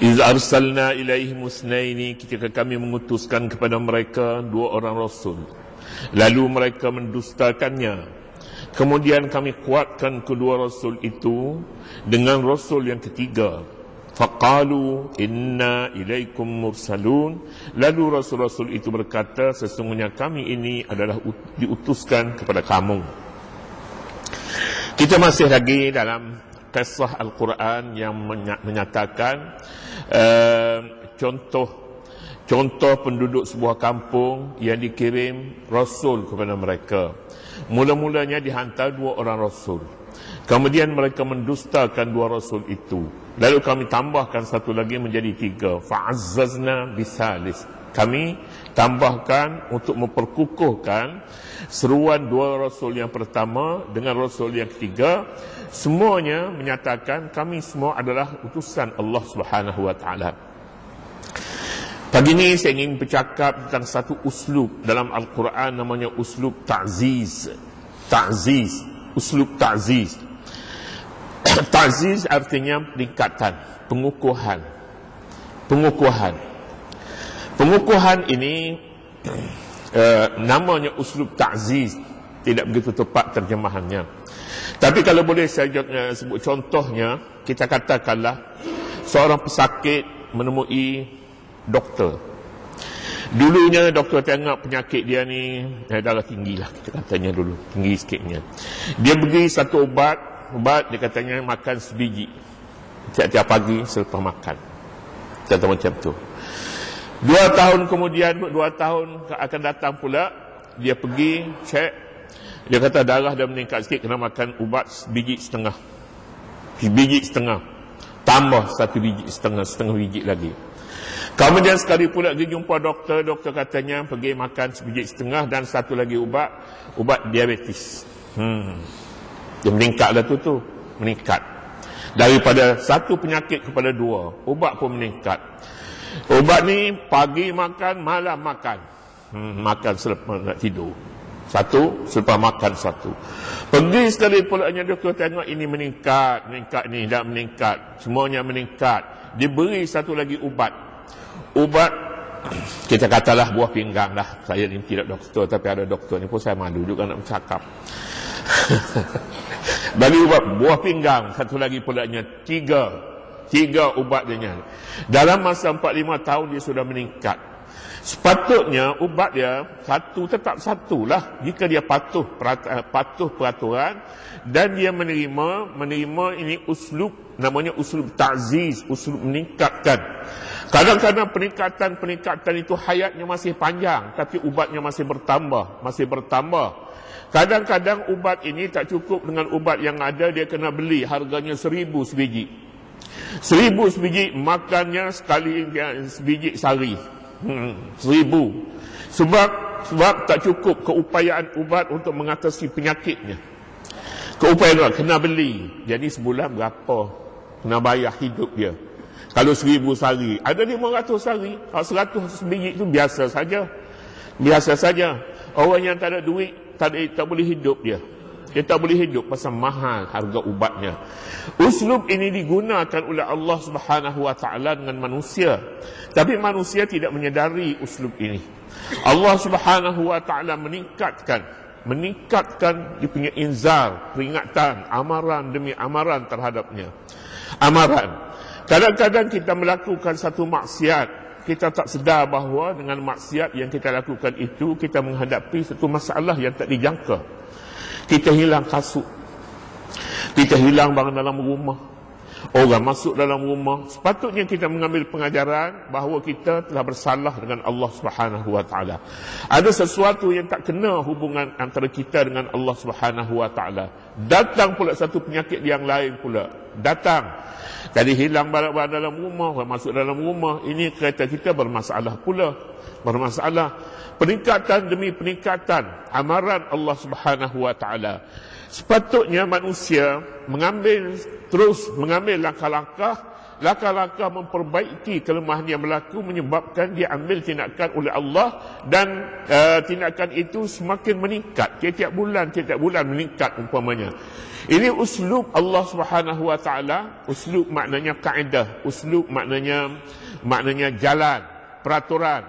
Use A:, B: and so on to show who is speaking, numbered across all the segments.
A: Iz arsalna ilaihim musnaini, ketika kami mengutuskan kepada mereka 2 orang rasul, lalu mereka mendustakannya. Kemudian kami kuatkan kedua rasul itu dengan rasul yang ketiga. Faqalu inna ilaikum mursalun, lalu rasul-rasul itu berkata, sesungguhnya kami ini adalah diutuskan kepada kamu. Kita masih lagi dalam kisah Al-Quran yang menyatakan contoh penduduk sebuah kampung yang dikirim rasul kepada mereka. Mula-mulanya dihantar 2 orang rasul, kemudian mereka mendustakan 2 rasul itu. Lalu kami tambahkan satu lagi menjadi 3. Fa'azzazna bisalis, kami tambahkan untuk memperkukuhkan seruan 2 rasul yang pertama dengan rasul yang ketiga. Semuanya menyatakan kami semua adalah utusan Allah Subhanahu wa taala. Pagi ini saya ingin bercakap tentang satu uslub dalam Al-Quran, namanya uslub ta'ziz. Uslub ta'ziz. Ta'ziz artinya peningkatan, pengukuhan. Pengukuhan ini namanya uslub ta'ziz, tidak begitu tepat terjemahannya. Tapi kalau boleh saya sebut contohnya, kita katakanlah seorang pesakit menemui doktor. Dulunya doktor tengok penyakit dia ni darah tinggi lah, kita katanya dulu, tinggi sikitnya. Dia beri satu ubat dia katanya makan sebiji tiap-tiap pagi selepas makan, kata macam tu. 2 tahun kemudian, 2 tahun akan datang pula, dia pergi cek, dia kata darah dah meningkat sikit, kena makan ubat sebiji setengah, tambah 1 biji setengah biji lagi. Kemudian sekali pula pergi jumpa doktor katanya pergi makan sebiji setengah dan satu lagi ubat diabetes. Dia meningkat dah tu, meningkat. Daripada 1 penyakit kepada 2, ubat pun meningkat. Ubat ni pagi makan, malam makan. Makan selepas nak tidur. 1, selepas makan 1. Pergi sekali pula doktor tengok ini meningkat ni, dah meningkat. Semuanya meningkat. Diberi satu lagi ubat, kita katalah buah pinggang lah. Saya ni tidak doktor, tapi ada doktor ni pun saya malu juga nak bercakap. Bagi ubat buah pinggang, satu lagi pulanya 3 ubat dia. Dalam masa 4-5 tahun dia sudah meningkat. Sepatutnya ubat dia tetap satu lah jika dia patuh peraturan dan dia menerima ini uslub, namanya uslub ta'ziz, uslub meningkatkan. Kadang-kadang peningkatan itu hayatnya masih panjang, tapi ubatnya masih bertambah. Kadang-kadang ubat ini tak cukup dengan ubat yang ada, dia kena beli, harganya 1000 sebiji. 1000 sebiji, makannya sekali sebiji sehari. 1000. Sebab tak cukup keupayaan ubat untuk mengatasi penyakitnya. Keupayaan kena beli. Jadi sebulan berapa kena bayar hidup dia? Kalau 1000 sehari, ada 500 sehari. Kalau 100 sebiji itu biasa saja. Orang yang tak ada duit tak boleh hidup dia. Dia tak boleh hidup pasal mahal harga ubatnya. Uslub ini digunakan oleh Allah Subhanahu wa taala dengan manusia. Tapi manusia tidak menyedari uslub ini. Allah Subhanahu wa taala meningkatkan dia punya inzar, peringatan, amaran demi amaran terhadapnya. Amaran. Kadang-kadang kita melakukan satu maksiat, kita tak sedar bahawa dengan maksiat yang kita lakukan itu, kita menghadapi satu masalah yang tak dijangka. Kita hilang kasut, kita hilang barang dalam rumah, orang masuk dalam rumah. Sepatutnya kita mengambil pengajaran bahawa kita telah bersalah dengan Allah Subhanahu wa taala. Ada sesuatu yang tak kena hubungan antara kita dengan Allah Subhanahu wa taala. Datang pula satu penyakit yang lain pula. Datang. Jadi hilang barang-barang dalam rumah, orang masuk dalam rumah. Ini kereta kita bermasalah pula. Peningkatan demi peningkatan amaran Allah Subhanahu wa taala. Sepatutnya manusia terus mengambil langkah-langkah memperbaiki kelemahan yang berlaku, menyebabkan dia ambil tindakan oleh Allah, dan tindakan itu semakin meningkat tiap-tiap bulan meningkat umpamanya. Ini uslub Allah Subhanahu wa taala. Uslub maknanya kaedah, uslub maknanya jalan, peraturan.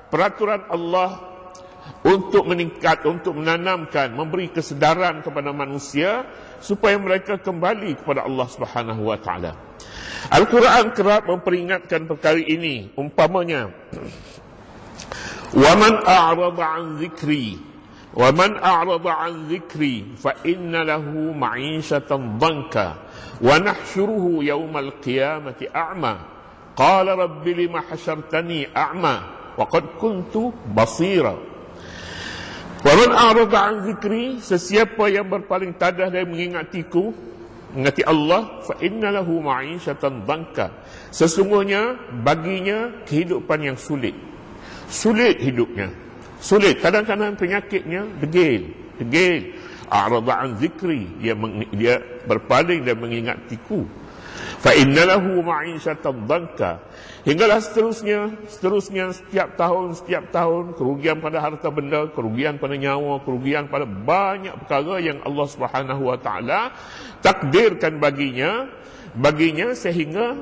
A: Peraturan Allah untuk meningkat, untuk menanamkan, memberi kesedaran kepada manusia supaya mereka kembali kepada Allah Subhanahu wa taala. Al-Quran kerap memperingatkan perkara ini, umpamanya wa man a'rada 'an dzikri وَمَنْ أَعْرَضَ عَنْ ذِكْرِي فَإِنَّ لَهُ مَعِيشَةً ضَنْكًا وَنَحْشُرُهُ يَوْمَ الْقِيَامَةِ أَعْمَى قَالَ رَبِّ لِمَ حَشَرْتَنِي أَعْمَى وَقَدْ كُنْتُ بَصِيرًا. وَمَنْ أَعْرَضَ عَنْ ذِكْرِي, sesiapa yang berpaling tadah dari mengingatiku, mengingati Allah, فَإِنَّ لَهُ مَعِيشَةً ضَنْكًا, sesungguhnya baginya kehidupan yang sulit. Sulit hidupnya, sulit. Kadang-kadang penyakitnya degil. A'rada an zikri, dia berpaling dan mengingatiku. Fa innalahu ma'isyatan dhanka, hinggalah seterusnya setiap tahun kerugian pada harta benda, kerugian pada nyawa, kerugian pada banyak perkara yang Allah Subhanahu wa taala takdirkan baginya sehingga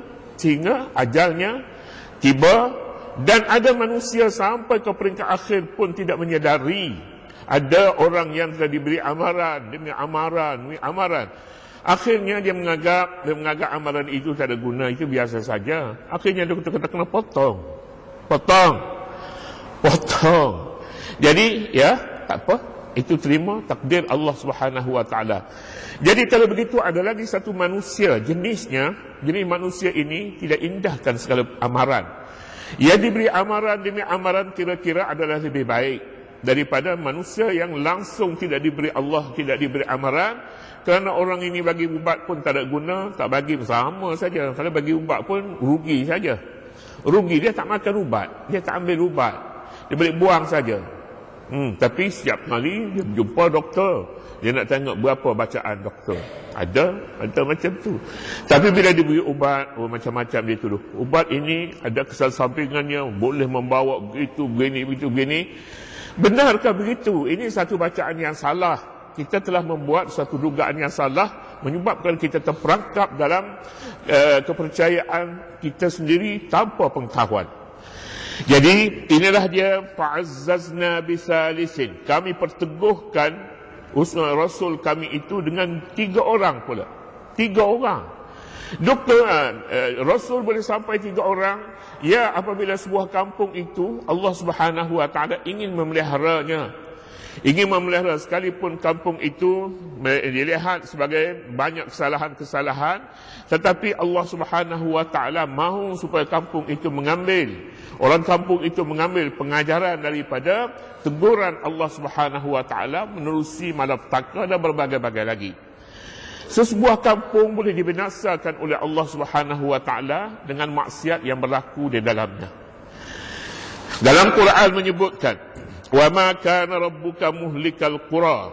A: ajalnya tiba. Dan ada manusia sampai ke peringkat akhir pun tidak menyadari. Ada orang yang telah diberi amaran demi amaran. Akhirnya dia menganggap amaran itu tak ada guna, itu biasa saja. Akhirnya dia kena potong. Jadi ya tak apa, itu terima takdir Allah Subhanahu wa taala. Jadi kalau begitu ada lagi satu manusia, jenis manusia ini tidak indahkan segala amaran. Ia diberi amaran demi amaran kira-kira adalah lebih baik daripada manusia yang langsung tidak diberi Allah, tidak diberi amaran. Kerana orang ini bagi ubat pun tak ada guna, tak bagi, sama saja. Kalau bagi ubat pun rugi saja. Rugi, dia tak makan ubat, dia tak ambil ubat, dia boleh buang saja. Tapi setiap kali dia jumpa doktor, dia nak tengok berapa bacaan doktor. Ada macam tu. Tapi bila diberi ubat, macam-macam dia tuduh. Ubat ini ada kesan sampingannya, boleh membawa begini. Benarkah begitu? Ini satu bacaan yang salah. Kita telah membuat satu dugaan yang salah, menyebabkan kita terperangkap dalam kepercayaan kita sendiri tanpa pengetahuan. Jadi inilah dia, fa'azzazna bisalisin, kami perteguhkan Rasul kami itu dengan 3 orang pula. 3 orang. Doktor, Rasul boleh sampai 3 orang. Ya, apabila sebuah kampung itu Allah Subhanahu wa taala ingin memeliharanya, ingin memelihara, sekalipun kampung itu dilihat sebagai banyak kesalahan, tetapi Allah Subhanahu wa taala mahu supaya kampung itu orang kampung itu mengambil pengajaran daripada teguran Allah Subhanahu wa taala, menerusi malapetaka dan berbagai-bagai lagi. Sesebuah kampung boleh dibinasakan oleh Allah Subhanahu wa taala dengan maksiat yang berlaku di dalamnya. Dalam Quran menyebutkan, wa ma kana rabbuka muhlikal qura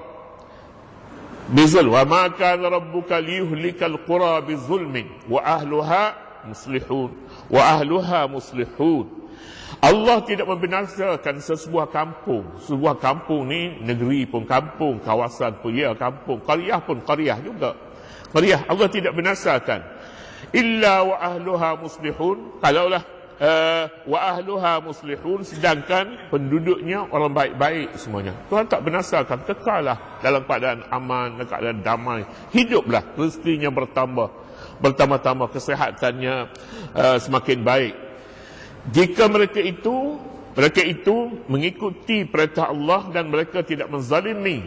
A: bizul, wa ma kana rabbuka liyuhlikal qura bizulmin wa ahluha muslihun. Allah tidak membinasakan sebuah kampung. Sebuah kampung ni, negeri pun kampung, kawasan pun ya kampung, qaryah pun qaryah juga. Qaryah Allah tidak binasakan. Illa wa ahluha muslihun. Kalaulah wa ahluha muslihun, sedangkan penduduknya orang baik-baik semuanya. Tuhan tak binasakan, kekallah dalam keadaan aman, dalam keadaan damai. Hiduplah, rezekinya bertambah-tambah, kesehatannya semakin baik. Jika mereka itu mengikuti perintah Allah dan mereka tidak menzalimi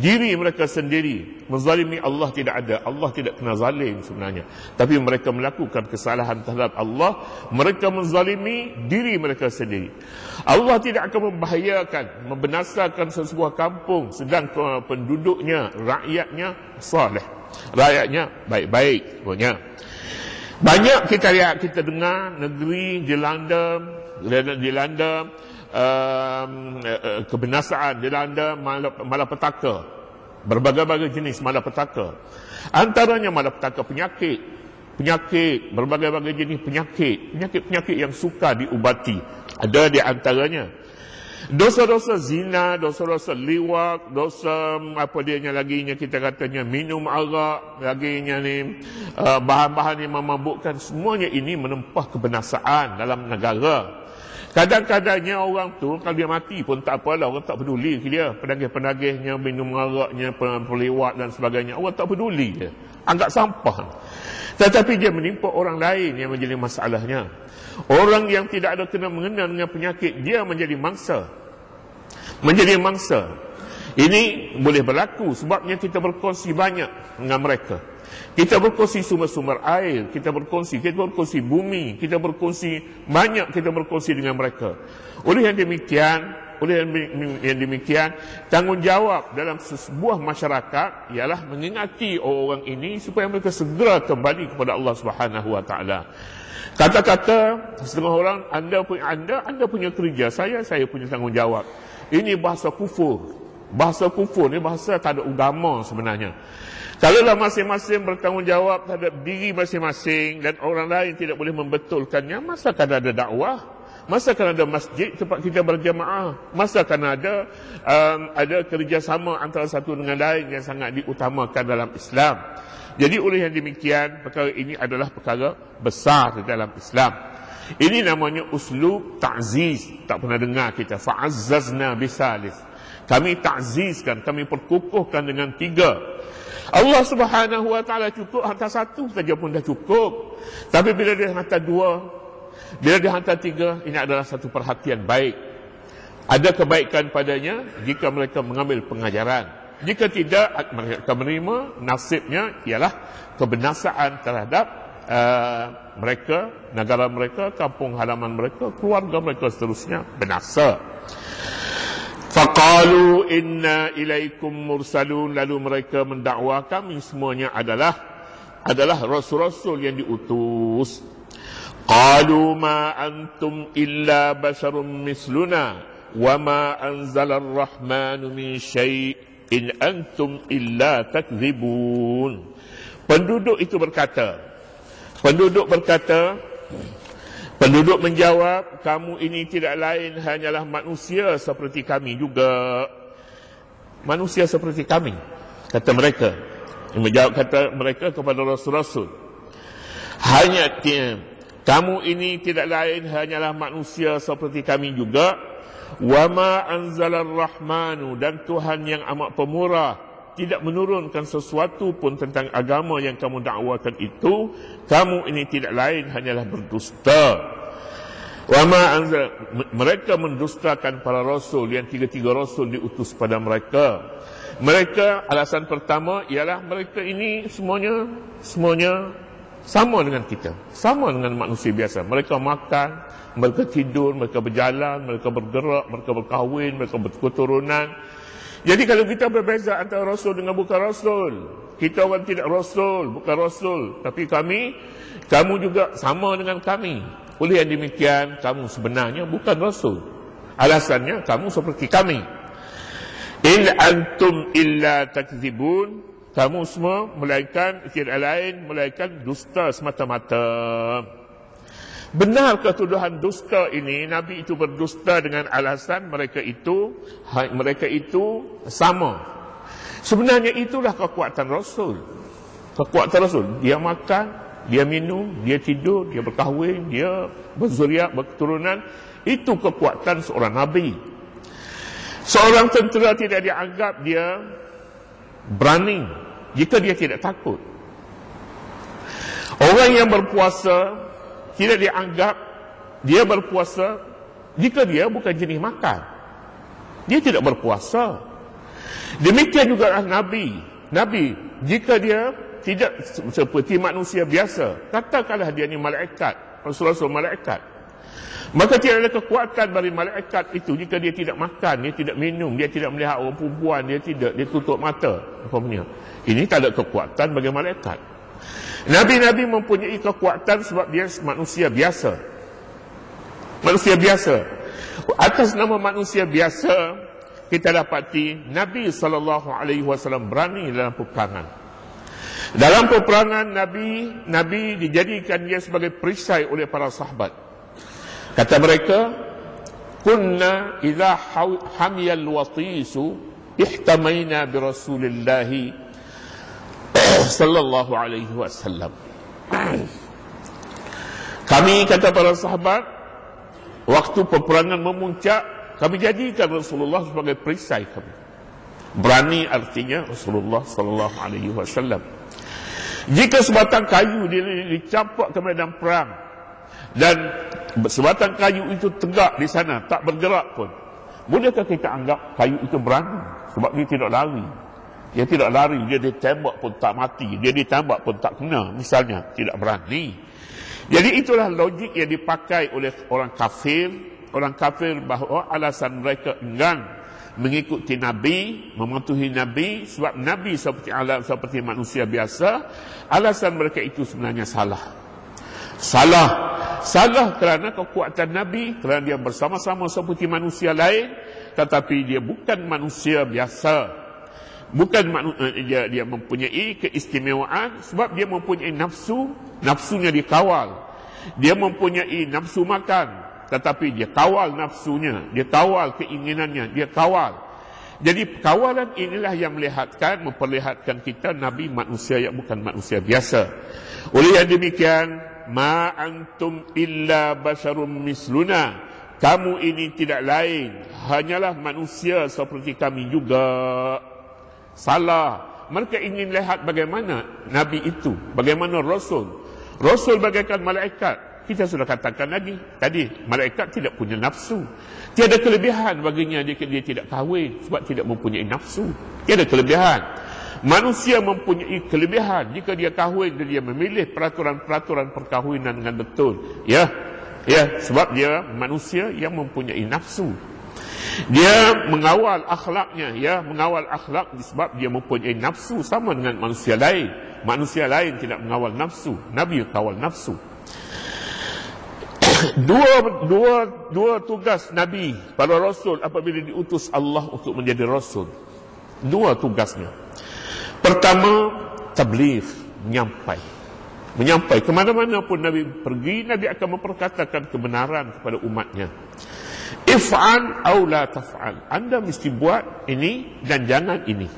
A: diri mereka sendiri. Menzalimi Allah tidak ada. Allah tidak kena zalim sebenarnya. Tapi mereka melakukan kesalahan terhadap Allah. Mereka menzalimi diri mereka sendiri. Allah tidak akan membahayakan, membinasakan sebuah kampung sedang penduduknya, rakyatnya saleh, rakyatnya baik-baik semuanya. Banyak kita dengar negeri dilanda kebinasaan, dilanda malapetaka, berbagai-bagai jenis malapetaka. Antaranya malapetaka penyakit, berbagai-bagai jenis penyakit yang sukar diubati. Ada di antaranya Dosa-dosa zina, dosa-dosa liwat, dosa apa dianya laginya, kita katanya minum arak, laginya ni bahan-bahan yang memabukkan, semuanya ini menempah kebinasaan dalam negara. Kadang-kadangnya orang tu kalau dia mati pun tak apalah, orang tak peduli ke dia. Penagih-penagihnya, minum araknya, pelewat dan sebagainya, orang tak peduli dia, anggap sampah. Tetapi dia menimpa orang lain yang menjadi masalahnya. Orang yang tidak ada kena mengenal dengan penyakit, dia menjadi mangsa. Menjadi mangsa. Ini boleh berlaku sebabnya kita berkongsi banyak dengan mereka. Kita berkongsi sumber-sumber air, kita berkongsi bumi, kita berkongsi banyak, kita berkongsi dengan mereka. Oleh yang demikian, tanggungjawab dalam sebuah masyarakat ialah mengingati orang ini supaya mereka segera kembali kepada Allah Subhanahu wa taala. Kata-kata setengah orang, anda punya kerja, saya punya tanggungjawab. Ini bahasa kufur. Bahasa kufur ni bahasa tak ada agama sebenarnya. Kalaulah masing-masing bertanggungjawab terhadap diri masing-masing dan orang lain tidak boleh membetulkannya, masa kan ada dakwah? Masa kan ada masjid tempat kita berjamaah? Masa kan ada kerjasama antara satu dengan lain yang sangat diutamakan dalam Islam? Jadi oleh yang demikian, perkara ini adalah perkara besar di dalam Islam. Ini namanya uslub ta'ziz. Tak pernah dengar kita. Fa'azzazna bisalis. Kami ta'zizkan, kami perkukuhkan dengan 3. Allah Subhanahu wa taala cukup hantar 1 saja pun dah cukup. Tapi bila dia hantar 2, bila dia hantar 3, ini adalah satu perhatian baik. Ada kebaikan padanya jika mereka mengambil pengajaran. Jika tidak, mereka menerima nasibnya ialah kebinasaan terhadap mereka, negara mereka, kampung halaman mereka, keluarga mereka seterusnya binasa. Faqalu inna ilaikum mursalun. Lalu mereka mendakwa kami semuanya adalah rasul-rasul yang diutus. Qalu ma antum illa basharun misluna wa ma anzala ar-rahmanu min syai' in antum illa takdzibun. Penduduk menjawab, kamu ini tidak lain hanyalah manusia seperti kami juga. Manusia seperti kami, kata mereka. Menjawab kata mereka kepada rasul-rasul, kamu ini tidak lain hanyalah manusia seperti kami juga. Wa ma anzalar rahmanu, dan Tuhan yang amat pemurah tidak menurunkan sesuatu pun tentang agama yang kamu dakwakan itu. Kamu ini tidak lain hanyalah berdusta. Mereka mendustakan para rasul yang 3 rasul diutus pada mereka. Mereka, alasan pertama ialah mereka ini semuanya sama dengan kita, sama dengan manusia biasa. Mereka makan, mereka tidur, mereka berjalan, mereka bergerak, mereka berkahwin, mereka berketurunan. Jadi kalau kita berbeza antara rasul dengan bukan rasul, kita orang tidak rasul, bukan rasul, tapi kamu juga sama dengan kami. Oleh yang demikian, kamu sebenarnya bukan rasul. Alasannya, kamu seperti kami. In antum illa takdzibun. Kamu semua tidak lain melainkan dusta semata-mata. Benarkah tuduhan dusta ini? Nabi itu berdusta dengan alasan mereka itu sama. Sebenarnya itulah kekuatan Rasul. Kekuatan Rasul, dia makan, dia minum, dia tidur, dia berkahwin, dia berzuriat, berketurunan. Itu kekuatan seorang Nabi. Seorang tentera tidak dianggap dia berani jika dia tidak takut. Orang yang berpuasa tidak dianggap dia berpuasa jika dia bukan jenis makan. Dia tidak berpuasa. Demikian juga Nabi. Nabi, jika dia tidak seperti manusia biasa, katakanlah dia ni malaikat, rasul-rasul malaikat, maka tidak ada kekuatan bagi malaikat itu jika dia tidak makan, dia tidak minum, dia tidak melihat orang perempuan, dia tutup mata. Ini tak ada kekuatan bagi malaikat. Nabi-Nabi mempunyai kekuatan sebab dia manusia biasa. Manusia biasa. Atas nama manusia biasa, kita dapati Nabi SAW berani dalam peperangan. Dalam peperangan, Nabi dijadikan dia sebagai perisai oleh para sahabat. Kata mereka, kunna idza hamiyal watisu ihtamaina bi Rasulillah sallallahu alaihi wasallam. Kami, kata para sahabat, waktu peperangan memuncak, kami jadikan Rasulullah sebagai perisai kami. Berani artinya Rasulullah sallallahu alaihi wasallam. Jika sebatang kayu dicampak ke medan perang dan sebatang kayu itu tegak di sana, tak bergerak pun, bolehkah kita anggap kayu itu berani? Sebab dia tidak lari. Dia tidak lari, dia ditembak pun tak mati, dia ditembak pun tak kena, misalnya, tidak berani. Jadi itulah logik yang dipakai oleh orang kafir. Orang kafir bahawa alasan mereka enggan mengikuti Nabi, mematuhi Nabi, sebab Nabi seperti manusia biasa. Alasan mereka itu sebenarnya salah. Salah kerana kekuatan Nabi, kerana dia bersama-sama seperti manusia lain, tetapi dia bukan manusia biasa. Bukan dia mempunyai keistimewaan sebab dia mempunyai nafsu, nafsunya dikawal. Dia mempunyai nafsu makan, tetapi dia kawal nafsunya, dia kawal keinginannya, dia kawal. Jadi kawalan inilah yang memperlihatkan kita Nabi manusia yang bukan manusia biasa. Oleh yang demikian, ma antum illa basyarum misluna. Kamu ini tidak lain, hanyalah manusia seperti kami juga. Salah. Mereka ingin lihat bagaimana Nabi itu, bagaimana Rasul. Rasul bagaikan malaikat. Kita sudah katakan lagi tadi, malaikat tidak punya nafsu. Tiada kelebihan baginya dia tidak kahwin sebab tidak mempunyai nafsu. Tiada kelebihan. Manusia mempunyai kelebihan jika dia kahwin dan dia memilih peraturan-peraturan perkahwinan dengan betul. Ya, sebab dia manusia yang mempunyai nafsu. Dia mengawal akhlaknya, mengawal akhlak sebab dia mempunyai nafsu sama dengan manusia lain. Manusia lain tidak mengawal nafsu, Nabi kawal nafsu. Dua tugas Nabi, para Rasul apabila diutus Allah untuk menjadi Rasul. Dua tugasnya. Pertama, tabligh, menyampai. Kemana-mana pun Nabi pergi, Nabi akan memperkatakan kebenaran kepada umatnya. If'al aw la taf'al. Anda mesti buat ini dan jangan ini.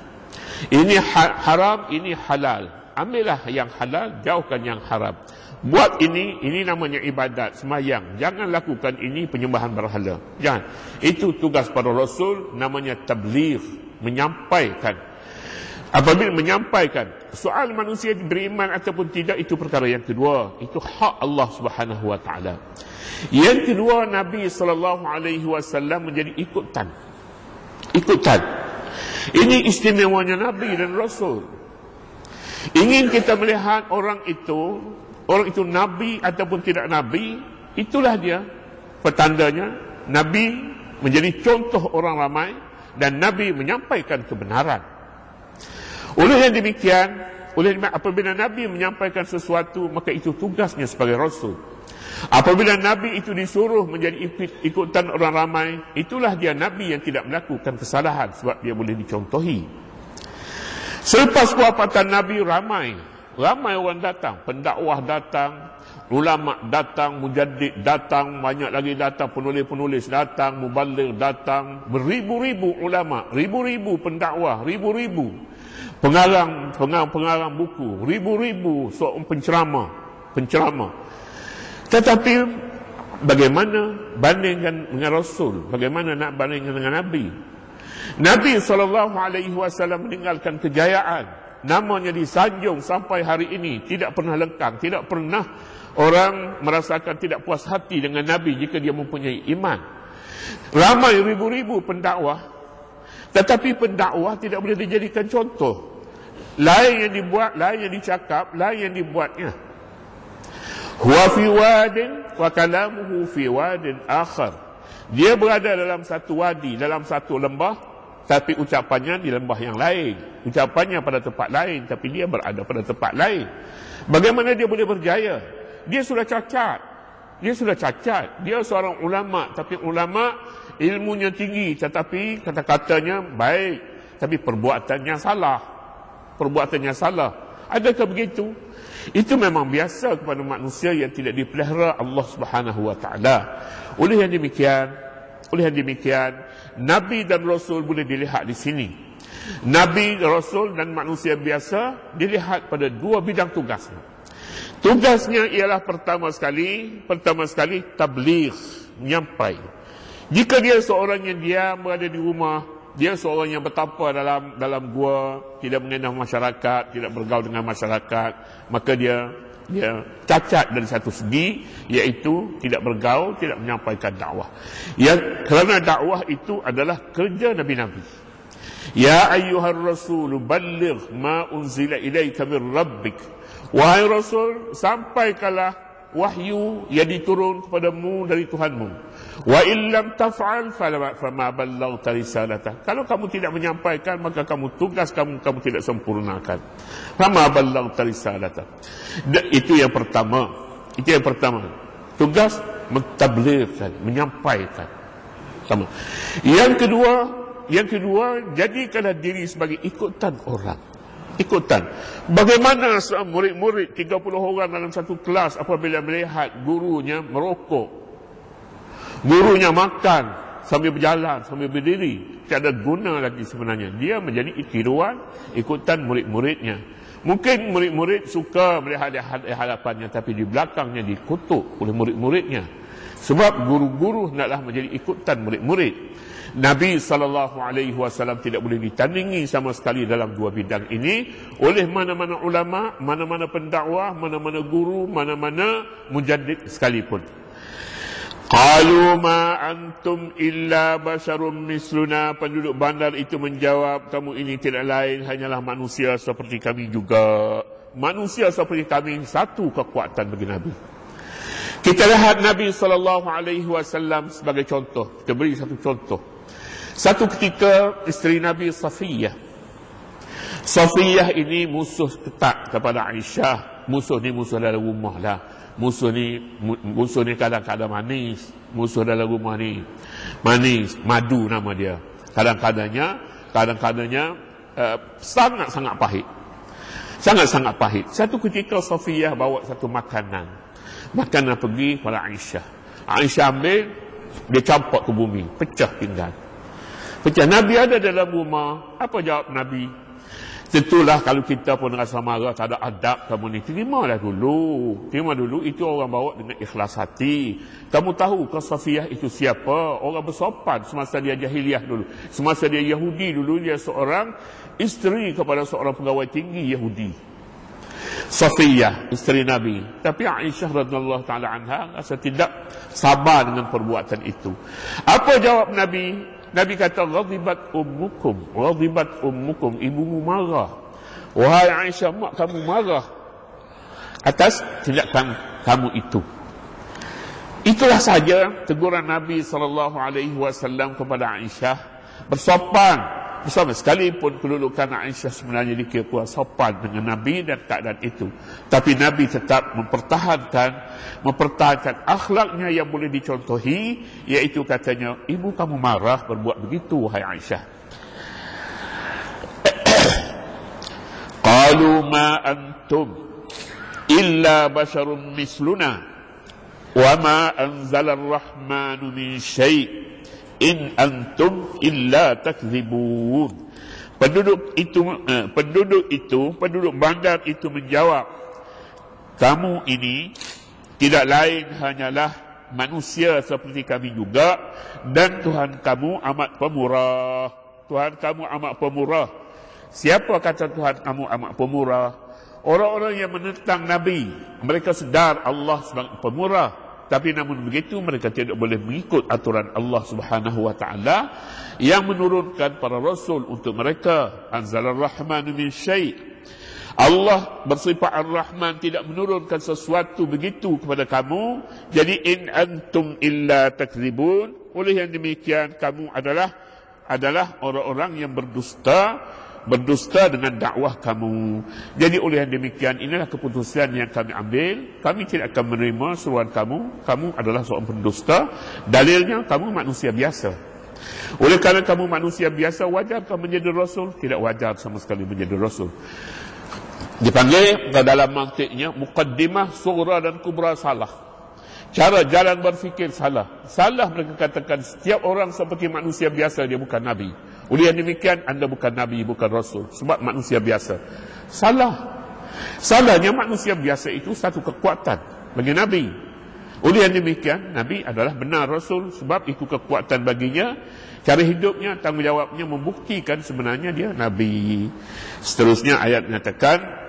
A: Ini haram, ini halal. Ambillah yang halal, jauhkan yang haram. Buat ini namanya ibadat, sembahyang. Jangan lakukan ini penyembahan berhala. Jangan. Itu tugas para Rasul, namanya tabligh, menyampaikan. Apabila menyampaikan, soal manusia beriman ataupun tidak, itu perkara yang kedua. Itu hak Allah Subhanahu wa taala. Yang kedua, Nabi SAW menjadi ikutan. Ini istimewanya Nabi dan Rasul. Ingin kita melihat orang itu Nabi ataupun tidak Nabi, itulah dia petandanya. Nabi menjadi contoh orang ramai dan Nabi menyampaikan kebenaran. Oleh yang demikian, apabila Nabi menyampaikan sesuatu, maka itu tugasnya sebagai Rasul. Apabila Nabi itu disuruh menjadi ikutan orang ramai, itulah dia Nabi yang tidak melakukan kesalahan sebab dia boleh dicontohi. Selepas kewafatan Nabi, ramai orang datang, pendakwah datang, ulama datang, mujaddid datang, banyak lagi datang, penulis-penulis datang, mubaligh datang, beribu-ribu ulama, ribu-ribu pendakwah, ribu-ribu pengarang buku, ribu-ribu seorang penceramah. Tetapi bagaimana bandingkan dengan Rasul? Bagaimana nak bandingkan dengan Nabi? Nabi SAW meninggalkan kejayaan, namanya disanjung sampai hari ini, tidak pernah lengkang, tidak pernah orang merasakan tidak puas hati dengan Nabi jika dia mempunyai iman. Ramai ribu-ribu pendakwah, tetapi pendakwah tidak boleh dijadikan contoh. Lain yang dibuat, lain yang dicakap, lain yang dibuatnya. Huwa fi wadin wa kalamuhu fi wadin akhar. Dia berada dalam satu wadi, dalam satu lembah, tapi ucapannya di lembah yang lain. Ucapannya pada tempat lain, tapi dia berada pada tempat lain. Bagaimana dia boleh berjaya? Dia sudah cacat. Dia seorang ulama, tapi ulama ilmunya tinggi, tetapi kata-katanya baik, tapi perbuatannya salah. Adakah begitu? Itu memang biasa kepada manusia yang tidak dipelihara Allah Subhanahu wa taala. Oleh yang demikian, Oleh demikian, Nabi dan Rasul boleh dilihat di sini. Nabi, Rasul dan manusia biasa dilihat pada dua bidang tugasnya. Tugasnya ialah pertama sekali tabligh, menyampai. Jika dia seorang yang diam berada di rumah, dia seorang yang bertapa dalam gua, tidak mengenal masyarakat, tidak bergaul dengan masyarakat, maka dia cacat dari satu segi, iaitu tidak bergaul, tidak menyampaikan dakwah. Kerana dakwah itu adalah kerja nabi-nabi. Ya ayyuhar rasul balligh ma unzila ilaika min rabbik. Wahai Rasul, sampaikanlah wahyu yang diturun kepadamu dari Tuhanmu. Wa illam taf'al fama ballaghta risalata. Kalau kamu tidak menyampaikan, maka tugas kamu tidak sempurnakan. Fama ballaghta risalata. Itu yang pertama. Tugas mentabligh, menyampaikan. Sama. Yang kedua, jadikanlah diri sebagai ikutan orang. Bagaimana murid-murid 30 orang dalam satu kelas apabila melihat gurunya merokok, gurunya makan sambil berjalan, sambil berdiri, tiada guna lagi sebenarnya. Dia menjadi tiruan, ikutan murid-muridnya. Mungkin murid-murid suka melihat hadapannya, tapi di belakangnya dikutuk oleh murid-muridnya. Sebab guru-guru hendaklah menjadi ikutan murid-murid. Nabi SAW tidak boleh ditandingi sama sekali dalam dua bidang ini oleh mana-mana ulama, mana-mana pendakwah, mana-mana guru, mana-mana mujaddid sekalipun. Qalu ma antum illa basyarum misluna. Penduduk bandar itu menjawab, kamu ini tidak lain hanyalah manusia seperti kami juga. Manusia seperti kami, satu kekuatan bagi Nabi. Kita lihat Nabi SAW sebagai contoh. Kita beri satu contoh. Satu ketika isteri Nabi Safiyah ini musuh ketat kepada Aisyah. Musuh ni musuh dalam rumah lah. Musuh ni kadang-kadang manis. Musuh dalam rumah ni manis, madu nama dia. Kadang-kadangnya sangat-sangat pahit. Sangat-sangat pahit. Satu ketika Safiyah bawa satu makanan pergi kepada Aisyah. Aisyah ambil, dia campak ke bumi, pecah pinggan. Nabi ada dalam rumah. Apa jawab Nabi? Tentulah kalau kita pun rasa marah, tak ada adab kamu ni, terima dulu. Itu orang bawa dengan ikhlas hati. Kamu tahu ke Safiyah itu siapa? Orang bersopan semasa dia jahiliah dulu. Semasa dia Yahudi dulu, dia seorang isteri kepada seorang pegawai tinggi Yahudi. Safiyah, isteri Nabi. Tapi Aisyah radhiyallahu ta'ala anha rasa tidak sabar dengan perbuatan itu. Apa jawab Nabi? Nabi kata, ghadibat ummukum, ibumu marah. Wahai Aisyah, mak kamu marah atas tindakan kamu itu. Itulah saja teguran Nabi SAW kepada Aisyah. Bersopan. Bersama sekalipun kedudukan Aisyah sebenarnya dikira kurang sopan dengan Nabi dan keadaan itu. Tapi Nabi tetap mempertahankan akhlaknya yang boleh dicontohi, iaitu katanya, ibu kamu marah berbuat begitu, wahai Aisyah. Qalu ma antum illa basharun misluna wa ma anzala ar-rahmanu min syai' in antum illa takdzibun. Penduduk bandar itu menjawab, kamu ini tidak lain hanyalah manusia seperti kami juga, dan Tuhan kamu amat pemurah. Siapa kata Tuhan kamu amat pemurah? Orang-orang yang menentang Nabi, mereka sedar Allah sebagai pemurah. Tapi namun begitu mereka tidak boleh mengikut aturan Allah Subhanahu wa taala yang menurunkan para rasul untuk mereka. Anzalar Rahmanu min syai'. Allah bersifat Ar-Rahman, tidak menurunkan sesuatu begitu kepada kamu. Jadi in antum illa takdzibun. Oleh yang demikian kamu adalah orang-orang yang berdusta dengan dakwah kamu. Jadi oleh yang demikian, inilah keputusan yang kami ambil. Kami tidak akan menerima seruan kamu. Kamu adalah seorang pendusta. Dalilnya, kamu manusia biasa. Oleh kerana kamu manusia biasa, wajar kamu menjadi rasul? Tidak wajar sama sekali menjadi rasul. Dipanggil dalam mantiknya muqaddimah sughra dan kubra salah. Cara jalan berfikir salah. Salah mereka katakan setiap orang seperti manusia biasa, dia bukan Nabi. Oleh yang demikian, anda bukan Nabi, bukan Rasul. Sebab manusia biasa. Salah. Salahnya manusia biasa itu satu kekuatan bagi Nabi. Oleh yang demikian, Nabi adalah benar Rasul. Sebab itu kekuatan baginya. Cara hidupnya, tanggungjawabnya membuktikan sebenarnya dia Nabi. Seterusnya ayat menyatakan,